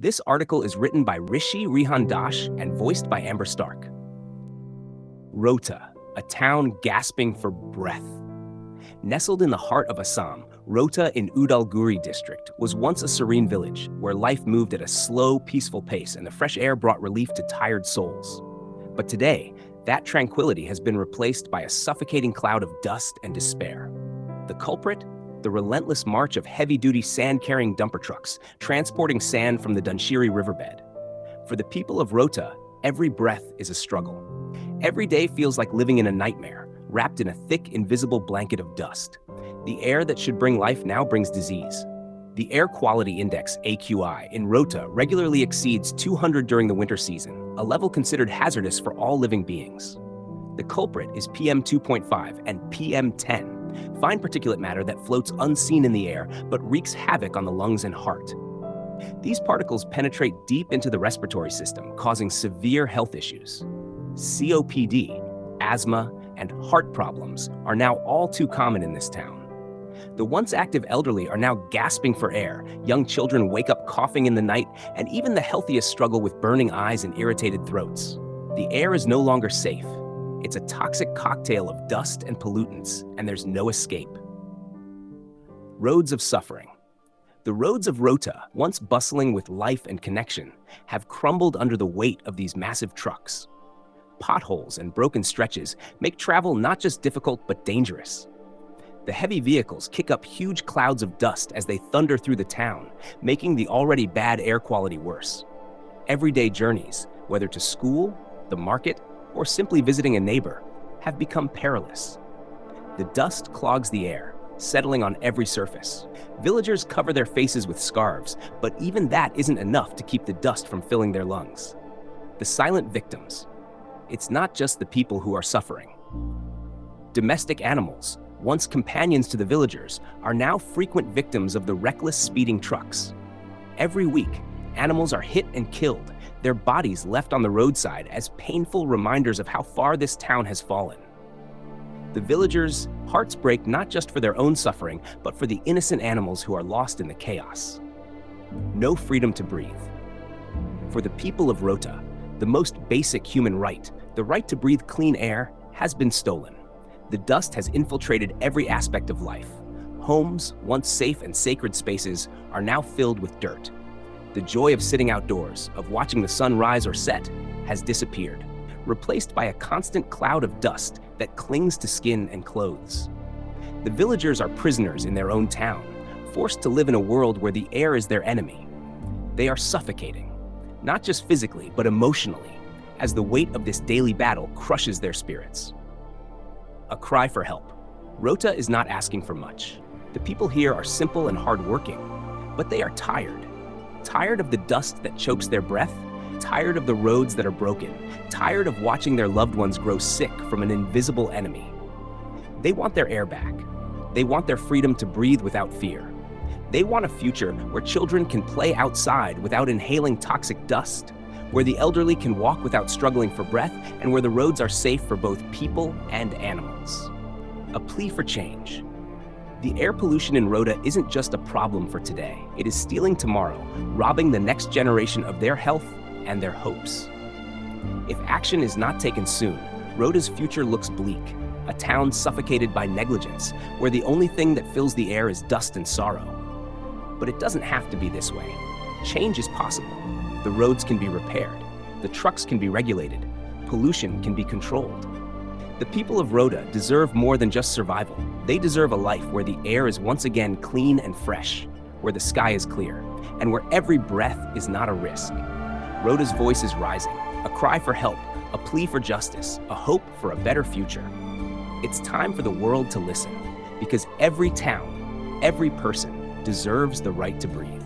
This article is written by Rishi Rihan Dash and voiced by Amber Stark. Rowta, a town gasping for breath. Nestled in the heart of Assam, Rowta in Udalguri district was once a serene village where life moved at a slow, peaceful pace and the fresh air brought relief to tired souls. But today, that tranquility has been replaced by a suffocating cloud of dust and despair. The culprit? The relentless march of heavy-duty sand-carrying dumper trucks transporting sand from the Dhanshiri riverbed. For the people of Rowta, every breath is a struggle. Every day feels like living in a nightmare, wrapped in a thick, invisible blanket of dust. The air that should bring life now brings disease. The Air Quality Index, AQI, in Rowta regularly exceeds 200 during the winter season, a level considered hazardous for all living beings. The culprit is PM 2.5 and PM 10, fine particulate matter that floats unseen in the air but wreaks havoc on the lungs and heart. These particles penetrate deep into the respiratory system, causing severe health issues. COPD, asthma, and heart problems are now all too common in this town. The once active elderly are now gasping for air, young children wake up coughing in the night, and even the healthiest struggle with burning eyes and irritated throats. The air is no longer safe. It's a toxic cocktail of dust and pollutants, and there's no escape. Roads of suffering. The roads of Rowta, once bustling with life and connection, have crumbled under the weight of these massive trucks. Potholes and broken stretches make travel not just difficult but dangerous. The heavy vehicles kick up huge clouds of dust as they thunder through the town, making the already bad air quality worse. Everyday journeys, whether to school, the market, or simply visiting a neighbor, have become perilous. The dust clogs the air, settling on every surface. Villagers cover their faces with scarves, but even that isn't enough to keep the dust from filling their lungs. The silent victims. It's not just the people who are suffering. Domestic animals, once companions to the villagers, are now frequent victims of the reckless speeding trucks. Every week, animals are hit and killed, their bodies left on the roadside as painful reminders of how far this town has fallen. The villagers' hearts break not just for their own suffering, but for the innocent animals who are lost in the chaos. No freedom to breathe. For the people of Rowta, the most basic human right, the right to breathe clean air, has been stolen. The dust has infiltrated every aspect of life. Homes, once safe and sacred spaces, are now filled with dirt. The joy of sitting outdoors, of watching the sun rise or set, has disappeared, replaced by a constant cloud of dust that clings to skin and clothes. The villagers are prisoners in their own town, forced to live in a world where the air is their enemy. They are suffocating, not just physically, but emotionally, as the weight of this daily battle crushes their spirits. A cry for help. Rowta is not asking for much. The people here are simple and hardworking, but they are tired. Tired of the dust that chokes their breath, tired of the roads that are broken, tired of watching their loved ones grow sick from an invisible enemy. They want their air back. They want their freedom to breathe without fear. They want a future where children can play outside without inhaling toxic dust, where the elderly can walk without struggling for breath, and where the roads are safe for both people and animals. A plea for change. The air pollution in Rowta isn't just a problem for today. It is stealing tomorrow, robbing the next generation of their health and their hopes. If action is not taken soon, Rowta's future looks bleak, a town suffocated by negligence, where the only thing that fills the air is dust and sorrow. But it doesn't have to be this way. Change is possible. The roads can be repaired, the trucks can be regulated, pollution can be controlled. The people of Rowta deserve more than just survival. They deserve a life where the air is once again clean and fresh, where the sky is clear, and where every breath is not a risk. Rowta's voice is rising, a cry for help, a plea for justice, a hope for a better future. It's time for the world to listen, because every town, every person deserves the right to breathe.